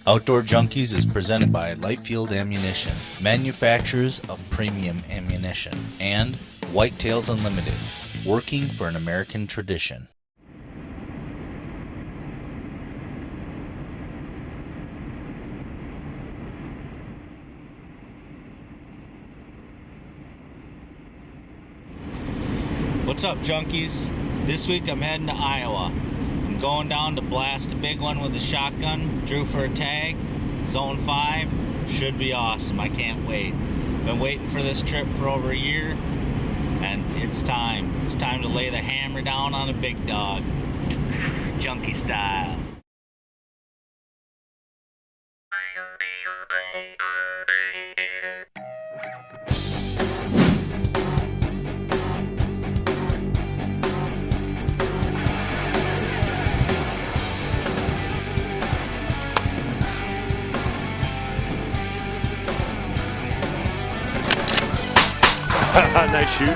Outdoor Junkies is presented by Lightfield Ammunition, manufacturers of premium ammunition, and Whitetails Unlimited, working for an American tradition. What's up, Junkies? This week I'm heading to Iowa. I'm going down to blast a big one with a shotgun. Drew for a tag. Zone 5. Should be awesome. I can't wait. Been waiting for this trip for over a year, and it's time. It's time to lay the hammer down on a big dog. Junkie style. Nice shooting.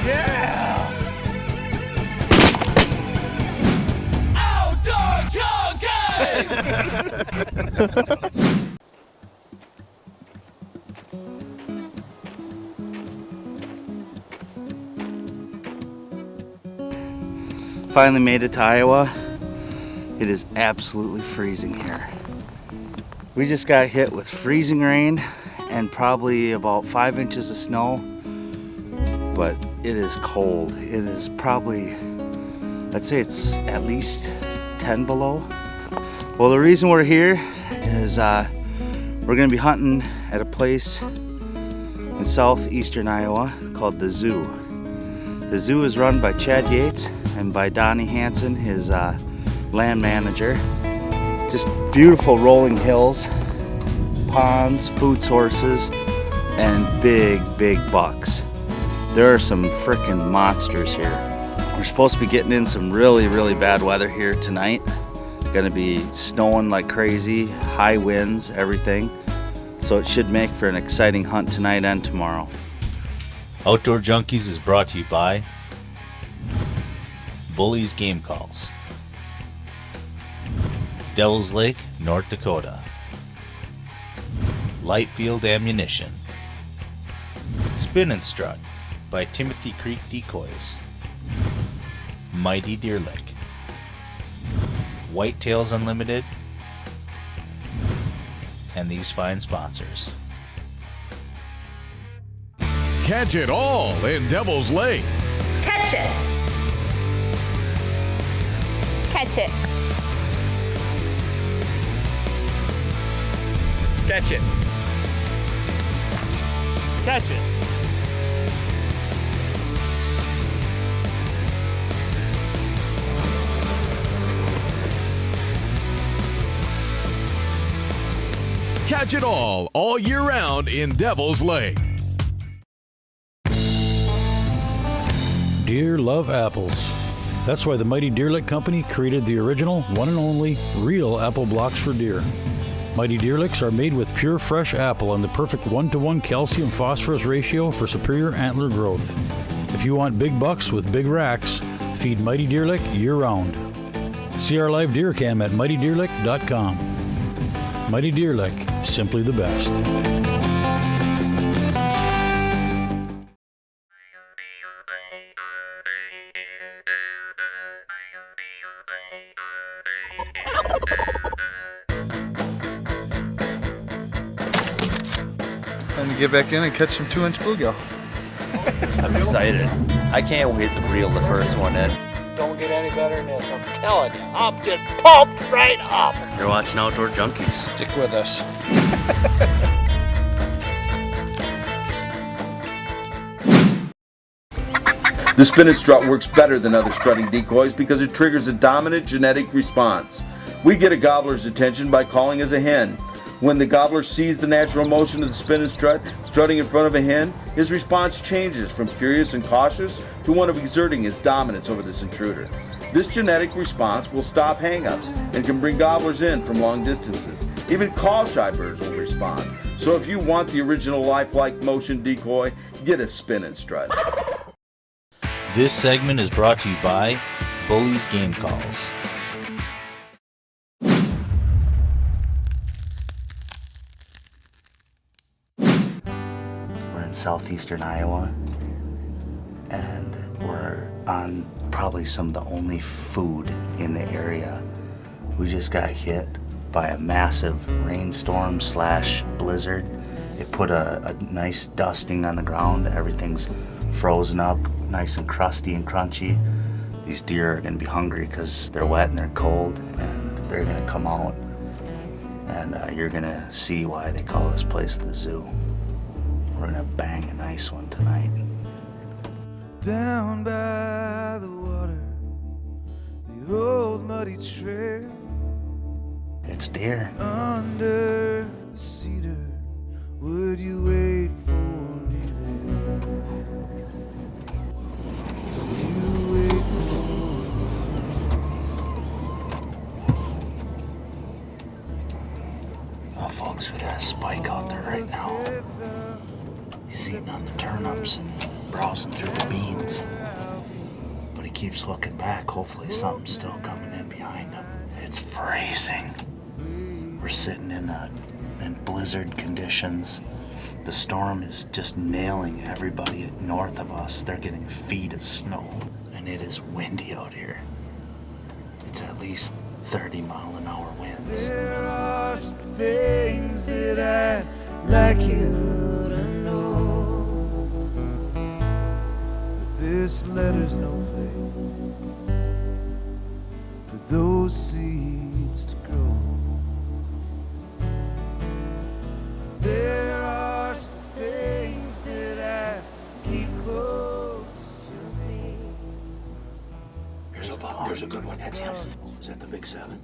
Yeah! Outdoor Junkies! Finally made it to Iowa. It is absolutely freezing here. We just got hit with freezing rain and probably about 5 inches of snow, but it is cold. It is probably, I'd say it's at least 10 below. Well, the reason we're here is we're gonna be hunting at a place in southeastern Iowa called the Zoo. The Zoo is run by Chad Yates and by Donnie Hansen, his land manager. Just beautiful rolling hills, ponds, food sources, and big bucks. There are some frickin' monsters here. We're supposed to be getting in some really bad weather here tonight. Gonna be snowing like crazy, high winds, everything. So it should make for an exciting hunt tonight and tomorrow. Outdoor Junkies is brought to you by Bully's Game Calls, Devil's Lake, North Dakota, Lightfield Ammunition, Spin and Strut by Timothy Creek Decoys, Mighty Deer Lick, Whitetails Unlimited, and these fine sponsors. Catch it all in Devil's Lake. Catch it. Catch it. Catch it. Catch it. Catch it all year round in Devil's Lake. Deer love apples. That's why the Mighty Deer Lick Company created the original, one and only, real apple blocks for deer. Mighty Deer Licks are made with pure fresh apple and the perfect 1-to-1 calcium-phosphorus ratio for superior antler growth. If you want big bucks with big racks, feed Mighty Deer Lick year-round. See our live deer cam at mightydeerlick.com. Mighty Deer Lick, simply the best. Time to get back in and catch some 2-inch bluegill. I'm excited. I can't wait to reel the first one in. Don't get any better than this, I'm telling you. I'm just pumped right up. You're watching Outdoor Junkies. Stick with us. The spin and strut works better than other strutting decoys because it triggers a dominant genetic response. We get a gobbler's attention by calling as a hen. When the gobbler sees the natural motion of the spin and strut strutting in front of a hen, his response changes from curious and cautious to one of exerting his dominance over this intruder. This genetic response will stop hang-ups and can bring gobblers in from long distances. Even call-shy birds will respond. So if you want the original lifelike motion decoy, get a spin and strut. This segment is brought to you by Bully's Game Calls. We're in southeastern Iowa, and we're on probably some of the only food in the area. We just got hit by a massive rainstorm / blizzard. It put a nice dusting on the ground. Everything's frozen up, nice and crusty and crunchy. These deer are gonna be hungry because they're wet and they're cold, and they're gonna come out, and you're gonna see why they call this place the zoo. We're gonna bang a nice one tonight. Down by the water, the old muddy trail. It's deer. Under the cedar, would you wait for me there? Would you wait for Oh, folks, we got a spike out there right now. He's eating on the turnips and browsing through the beans. But he keeps looking back. Hopefully something's still coming in behind him. It's freezing. We're sitting in blizzard conditions. The storm is just nailing everybody north of us. They're getting feet of snow. And it is windy out here. It's at least 30-mile-an-hour winds. There are some things that I'd like you to know, but this letter's no place for those seeds to grow. There are some things that I keep close to me. Here's a good one. That's him. Is that the big 7?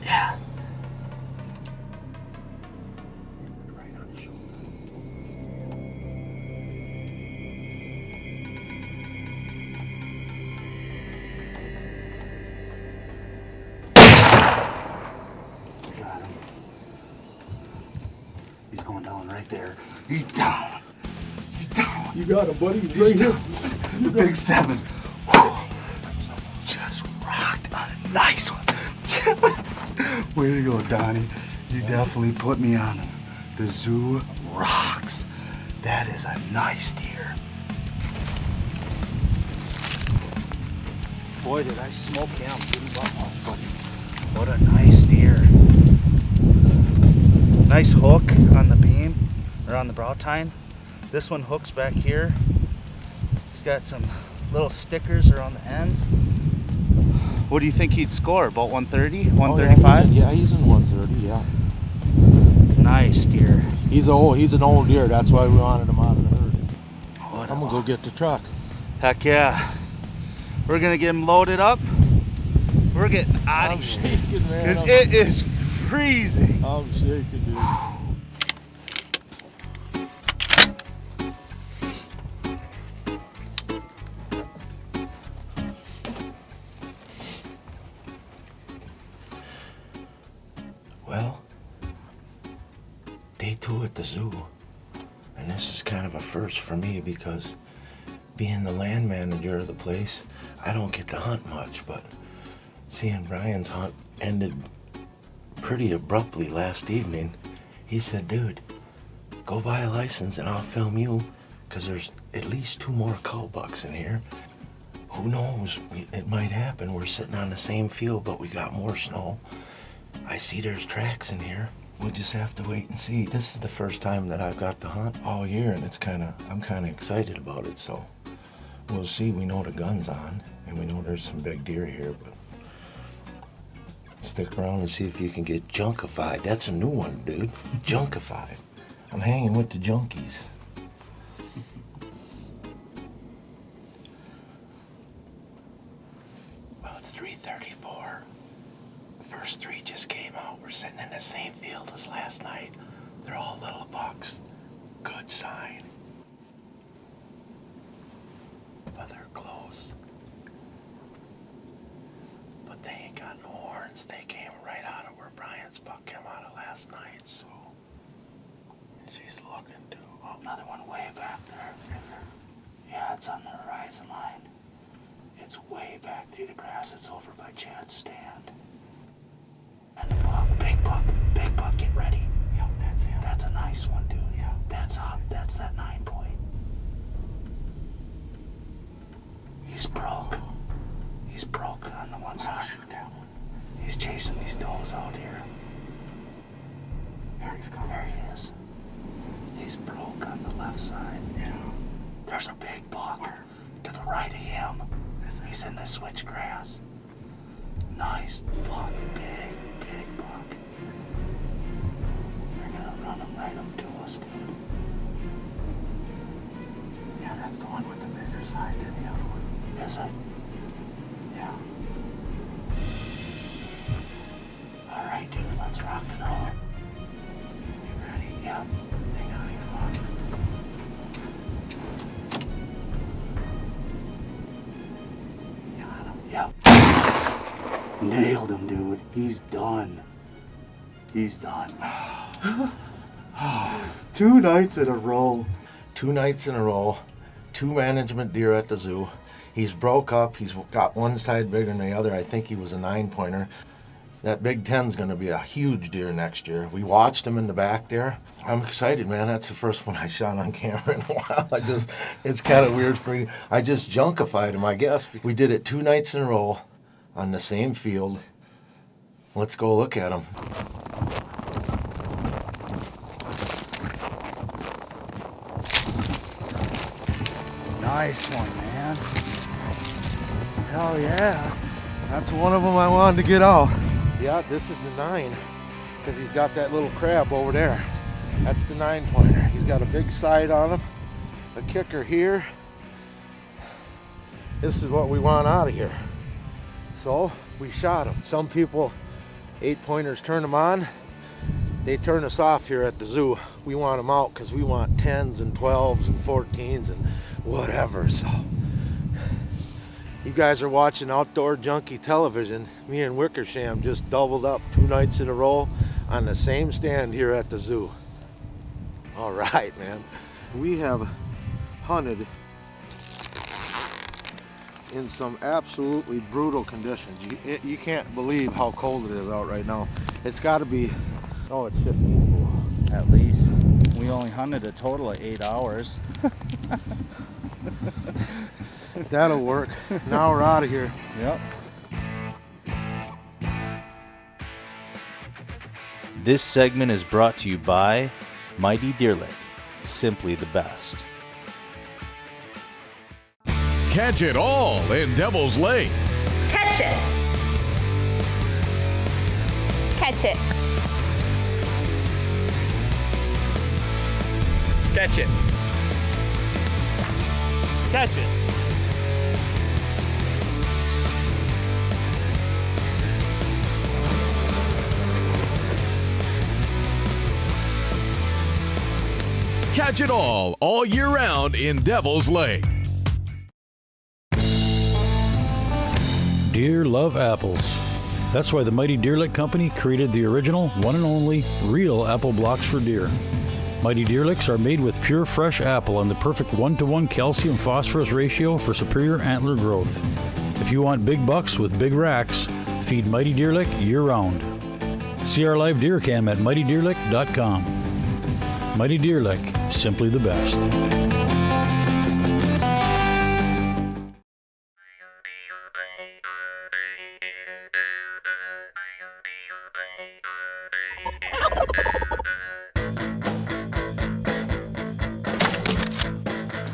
Yeah. Right on his shoulder. Got him. He's going down right there. He's down. He's down. You got him, buddy. He's He's down. The big 7. Just rocked on a nice one. Way to go, Donnie. You definitely put me on him. The zoo rocks. That is a nice deer. Boy, did I smoke him. What a nice deer. Nice hook on the beam, or on the brow tine. This one hooks back here. It's got some little stickers around the end. What do you think he'd score? About 130, 135? Yeah, he's in 130. Yeah. Nice deer. He's an old deer. That's why we wanted him out of the herd. I'm gonna go get the truck. Heck yeah. We're gonna get him loaded up. We're getting out of here. I'm shaking, man. Because it is freezing. I'm shaking, dude. Well, day 2 at the zoo, and this is kind of a first for me because being the land manager of the place, I don't get to hunt much, but seeing Brian's hunt ended pretty abruptly last evening, he said, dude, go buy a license and I'll film you because there's at least 2 more cull bucks in here. Who knows, it might happen. We're sitting on the same field, but we got more snow. I see there's tracks in here. We'll just have to wait and see. This is the first time that I've got to hunt all year, and I'm kind of excited about it, so we'll see. We know the gun's on, and we know there's some big deer here, but stick around and see if you can get Junkified. That's a new one, dude. Junkified. I'm hanging with the Junkies. Well, it's 3:34. The first 3 just came out. sitting in the same field as last night. They're all little bucks. Good sign. But they're close. But they ain't got no horns. They came right out of where Brian's buck came out of last night, so. She's looking too. Oh, another one way back there. Yeah, it's on the horizon line. It's way back through the grass. It's over by Chad's stand. And the buck, big buck, get ready. Yeah, that's him. That's a nice one, dude. Yeah. That's hot. That's that 9-point. He's broke. He's broke on the one side. He's chasing these does out here. There he is. He's broke on the left side. Yeah. There's a big buck to the right of him. He's in the switchgrass. Nice buck, big buck. They're gonna run him right up to us, dude. Yeah, that's the one with the bigger side than the other one. Is it? Yeah. All right, dude, let's rock and roll. You ready? Yeah. Hang on, come on. Got him. Yep. Nailed him, dude. He's done. He's done. 2 nights in a row. 2 nights in a row. 2 management deer at the zoo. He's broke up. He's got one side bigger than the other. I think he was a 9-pointer. That Big 10's going to be a huge deer next year. We watched him in the back there. I'm excited, man. That's the first one I shot on camera in a while. It's kind of weird for me. I just junkified him, I guess. We did it 2 nights in a row on the same field. Let's go look at him. Nice one, man. Hell yeah. That's one of them I wanted to get out. Yeah, this is the 9, because he's got that little crab over there. That's the 9-pointer. He's got a big sight on him, a kicker here. This is what we want out of here. So we shot him. Some people, 8-pointers, turn them on. They turn us off here at the zoo. We want them out because we want 10s and 12s and 14s and whatever. So you guys are watching Outdoor Junkie Television. Me and Wickersham just doubled up 2 nights in a row on the same stand here at the zoo. All right, man. We have hunted in some absolutely brutal conditions. You can't believe how cold it is out right now. It's got to be, oh, it's 15 below. At least. We only hunted a total of 8 hours. That'll work. Now we're out of here. Yep. This segment is brought to you by Mighty Deer Lick, simply the best. Catch it all in Devil's Lake. Catch it. Catch it. Catch it. Catch it. Catch it all year round in Devil's Lake. Deer love apples. That's why the Mighty Deer Lick Company created the original, one and only, real apple blocks for deer. Mighty Deer Licks are made with pure fresh apple and the perfect 1-to-1 calcium-phosphorus ratio for superior antler growth. If you want big bucks with big racks, feed Mighty Deer Lick year-round. See our live deer cam at mightydeerlick.com. Mighty Deer Lick, simply the best.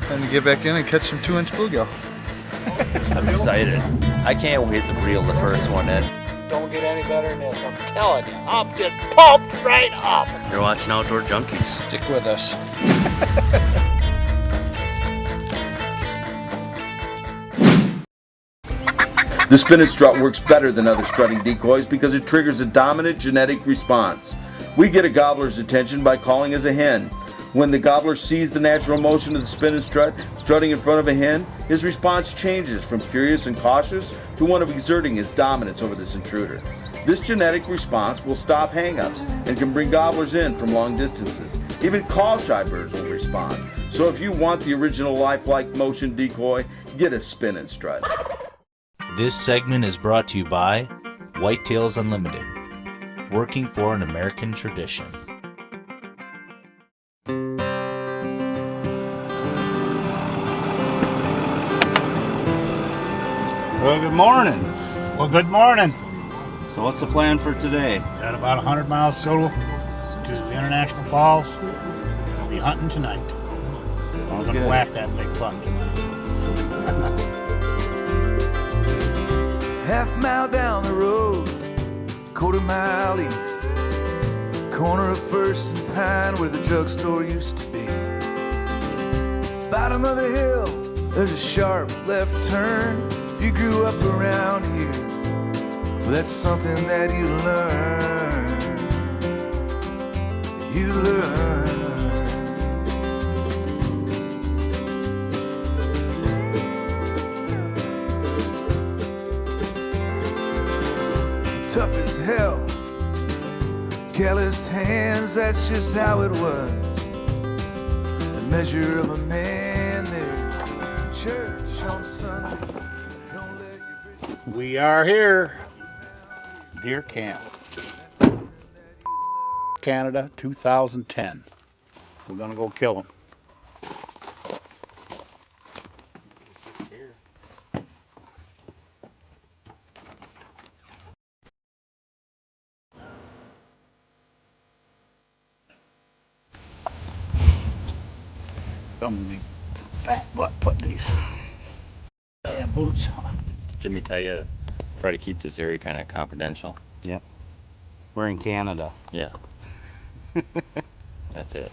Time to get back in and catch some 2-inch bluegill. I'm excited. I can't wait to reel the first one in. Don't get any better than this, I'm telling you. I'm just pumped right up. You're watching Outdoor Junkies. Stick with us. The spin and strut works better than other strutting decoys because it triggers a dominant genetic response. We get a gobbler's attention by calling as a hen. When the gobbler sees the natural motion of the spin and strut strutting in front of a hen, his response changes from curious and cautious to one of exerting his dominance over this intruder. This genetic response will stop hang-ups and can bring gobblers in from long distances. Even call-shy birds will respond. So if you want the original lifelike motion decoy, get a spin and strut. This segment is brought to you by Whitetails Unlimited, working for an American tradition. Well, good morning. Well, good morning. So what's the plan for today? Got about 100 miles to go to the International Falls. I'll be hunting tonight. I'm going to whack that big buck tonight. Half mile down the road, quarter mile east, corner of First and Pine where the drugstore used to be. Bottom of the hill, there's a sharp left turn. If you grew up around here, well, that's something that you learn. You learn. Tough as hell, calloused hands, that's just how it was. The measure of a man there, church on Sunday. Don't let your bridges. We are here. Deer Camp. Canada 2010. We're going to go kill them. Some fat butt put these damn boots on. Jimmy tell you, try to keep this area kind of confidential. Yep. We're in Canada. Yeah. That's it.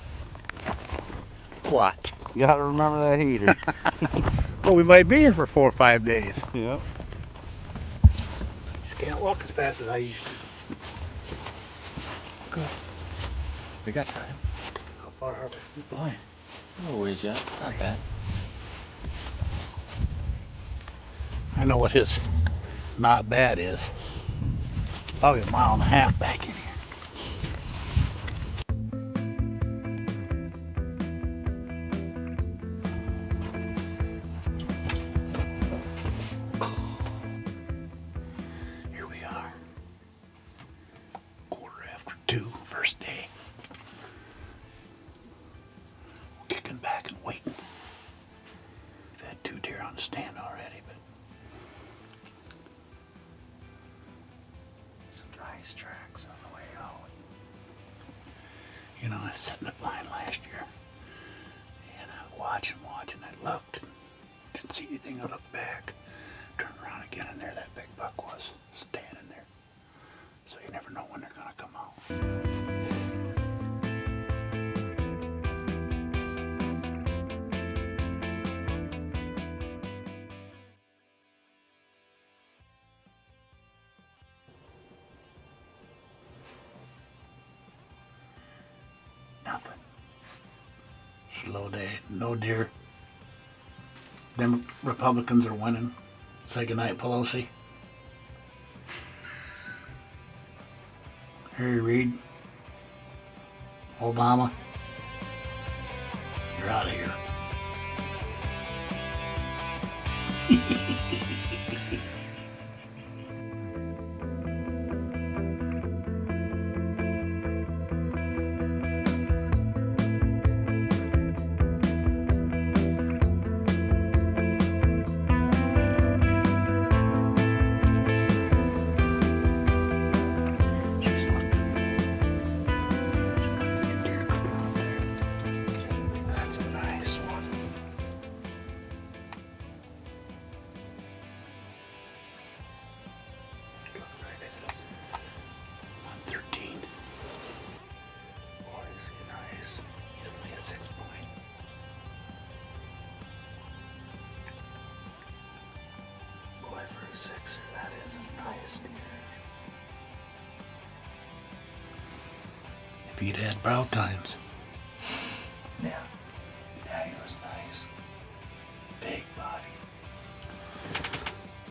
What? You gotta remember that heater. Well, we might be here for 4 or 5 days. Yep. Just can't walk as fast as I used to. Good. We got time. How far are we? Boy. No ways yet. Not bad. I know what his not bad is. Probably a mile and a half back in here. Here we are. 2:15, first day. Kicking back and waiting. We've had 2 deer on the stand already, but some ice tracks on the way out. You know, I was setting the blind last year, and I was watching. I looked, and didn't see anything. I looked back, turned around again, and there that big buck was standing there. So you never know when they're gonna come out. Nothing. Slow day, no deer. Them Republicans are winning. Say goodnight, Pelosi. Harry Reid. Obama. You're out of here. That's a nice one. if he'd had brow tines. Yeah. Yeah, he was nice. Big body.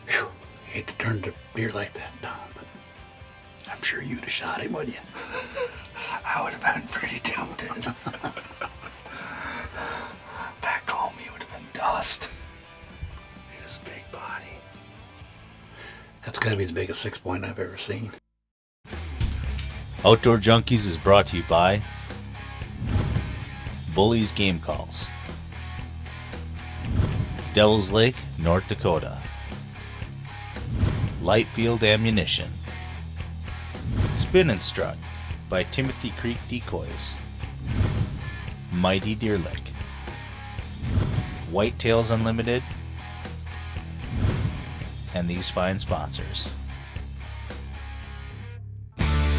Whew. Hate to turn the deer like that down, but I'm sure you'd have shot him, wouldn't you? I would have been pretty tempted. Back home, he would have been dust. He was a big body. That's got to be the biggest 6-point I've ever seen. Outdoor Junkies is brought to you by Bully's Game Calls, Devil's Lake, North Dakota, Lightfield Ammunition, Spin and Strut by Timothy Creek Decoys, Mighty Deer Lick, Whitetails Unlimited, and these fine sponsors.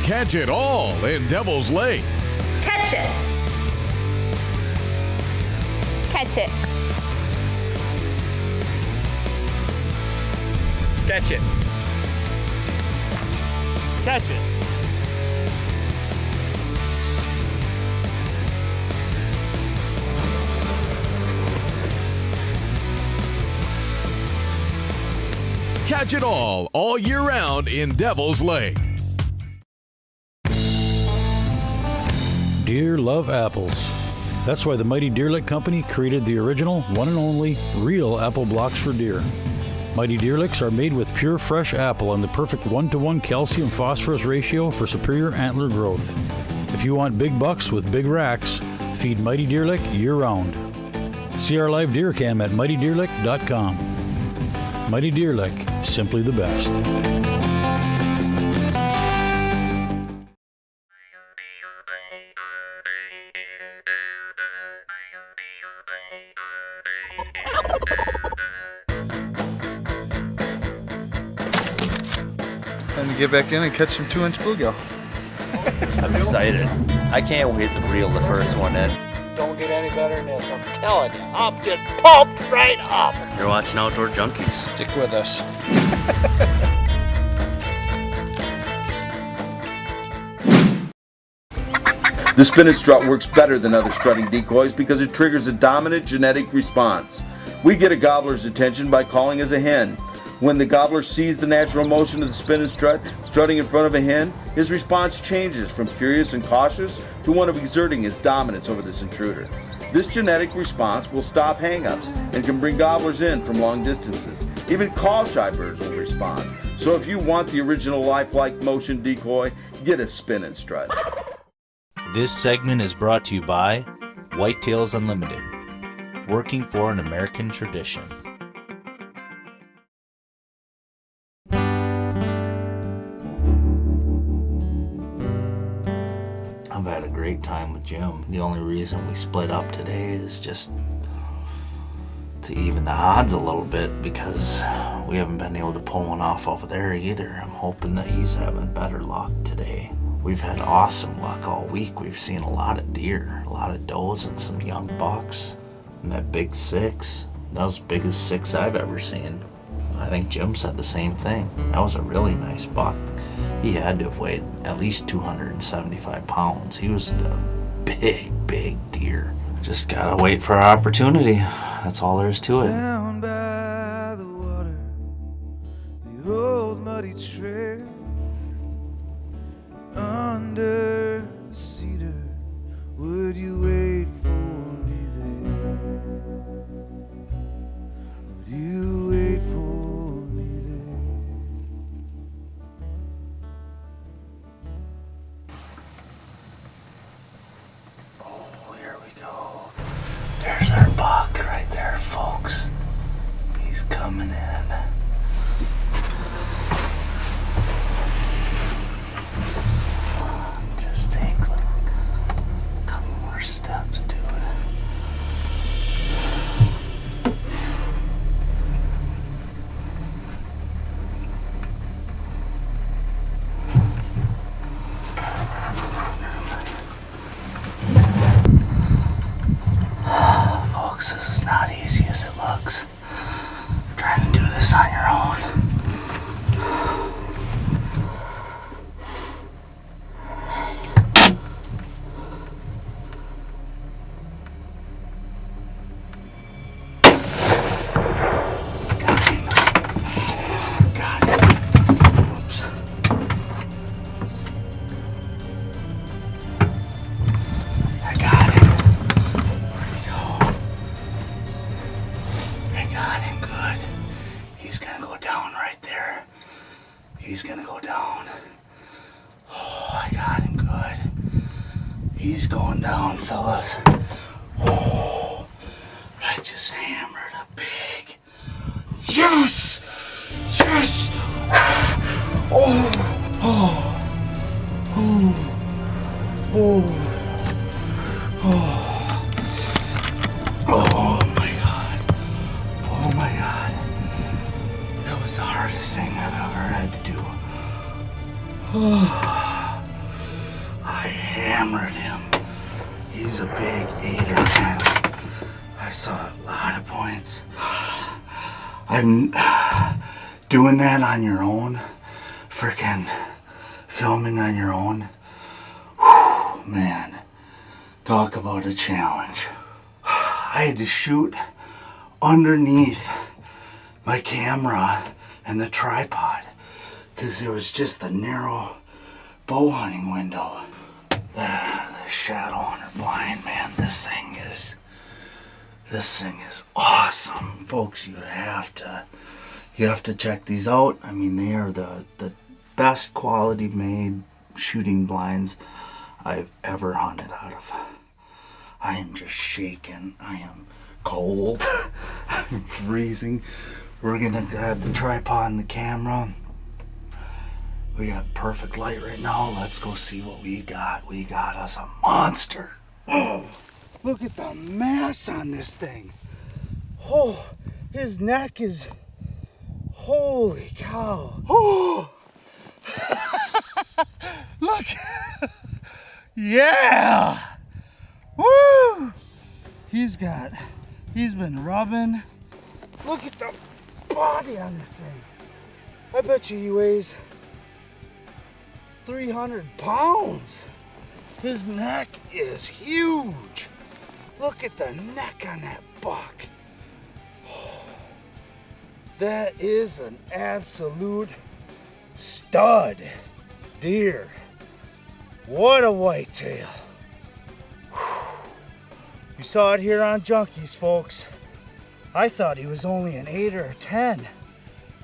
Catch it all in Devil's Lake. Catch it. Catch it. Catch it. Catch it. Catch it all year round in Devil's Lake. Deer love apples. That's why the Mighty Deer Lick Company created the original, one and only, real apple blocks for deer. Mighty Deer Licks are made with pure fresh apple and the perfect 1-to-1 calcium-phosphorus ratio for superior antler growth. If you want big bucks with big racks, feed Mighty Deer Lick year-round. See our live deer cam at mightydeerlick.com. Mighty Deer Lick, simply the best. Time to get back in and catch some 2-inch bluegill. I'm excited. I can't wait to reel the first one in. Don't get any better than this, I'm telling you. I'm just pumped right up. You're watching Outdoor Junkies. Stick with us. The spin and strut works better than other strutting decoys because it triggers a dominant genetic response. We get a gobbler's attention by calling as a hen. When the gobbler sees the natural motion of the spin and strut strutting in front of a hen, his response changes from curious and cautious to one of exerting his dominance over this intruder. This genetic response will stop hang-ups and can bring gobblers in from long distances. Even call-shy birds will respond. So if you want the original lifelike motion decoy, get a spin and strut. This segment is brought to you by Whitetails Unlimited, working for an American tradition. I've had a great time with Jim. The only reason we split up today is just to even the odds a little bit because we haven't been able to pull one off over there either. I'm hoping that he's having better luck today. We've had awesome luck all week. We've seen a lot of deer, a lot of does, and some young bucks. And that big 6, that was the biggest 6 I've ever seen. I think Jim said the same thing. That was a really nice buck. He had to have weighed at least 275 pounds. He was a big, big deer. Just gotta wait for our opportunity. That's all there is to it. Down by the water, the old muddy trail, under the cedar, would you wait for me there? Would you wait for me there? Oh, here we go. There's our buck right there, folks. He's coming in. Just take a couple more steps to it. Folks, this is not easy as it looks. I'm trying to do this on your He's going down, fellas. Oh, I just hammered a big. Yes! Yes! Oh! Oh! Oh! Oh! Oh! Oh my God! Oh my God! That was the hardest thing I've ever had to do. Oh, I hammered him. He's a big 8 or 10. I saw a lot of points. I'm doing that on your own, freaking filming on your own. Whew, man, talk about a challenge. I had to shoot underneath my camera and the tripod because there was just the narrow bow hunting window. The shadow hunter blind, man, this thing is awesome, folks. You have to check these out. I mean, they are the best quality made shooting blinds I've ever hunted out of. I am just shaking. I am cold. I'm freezing. We're gonna grab the tripod and the camera. We got perfect light right now. Let's go see what we got. We got us a monster. Oh, look at the mass on this thing. Oh, his neck is, holy cow. Oh, look. Yeah. Woo. He's been rubbing. Look at the body on this thing. I bet you he weighs 300 pounds. His neck is huge. Look at the neck on that buck. That is an absolute stud deer. What a whitetail. You saw it here on Junkies, folks. I thought he was only an 8 or a 10.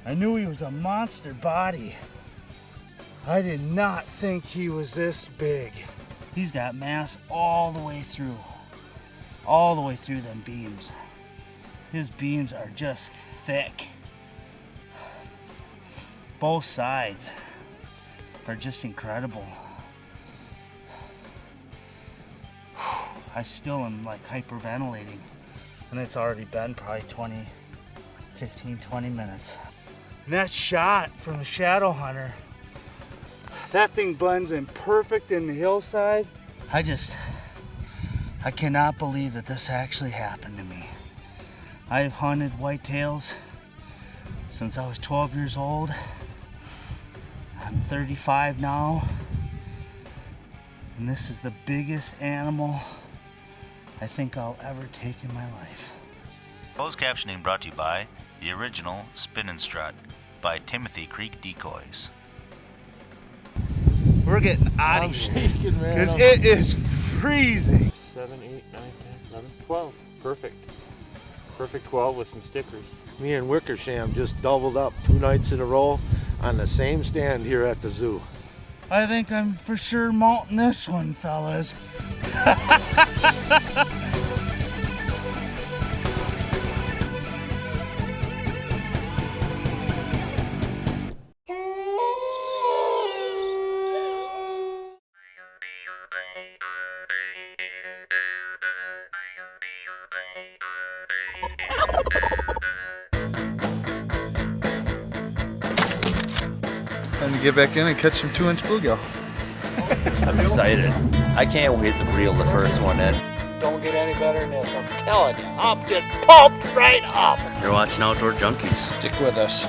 I knew he was a monster body. I did not think he was this big. He's got mass all the way through them beams. His beams are just thick. Both sides are just incredible. I still am like hyperventilating, and it's already been probably 15, 20 minutes. And that shot from the shadow hunter, that thing blends in perfect in the hillside. I cannot believe that this actually happened to me. I've hunted whitetails since I was 12 years old. I'm 35 now, and this is the biggest animal I think I'll ever take in my life. Closed captioning brought to you by the original Spin and Strut by Timothy Creek Decoys. We're getting out of here shaking, man. because it is freezing. 7, 8, 9, 10, 11, 12. Perfect. Perfect 12 with some stickers. Me and Wickersham just doubled up 2 nights in a row on the same stand here at the zoo. I think I'm for sure mounting this one, fellas. Time to get back in and catch some 2-inch bluegill. I'm excited. I can't wait to reel the first one in. Don't get any better than this, I'm telling you. I'm just pumped right up. You're watching Outdoor Junkies. Stick with us.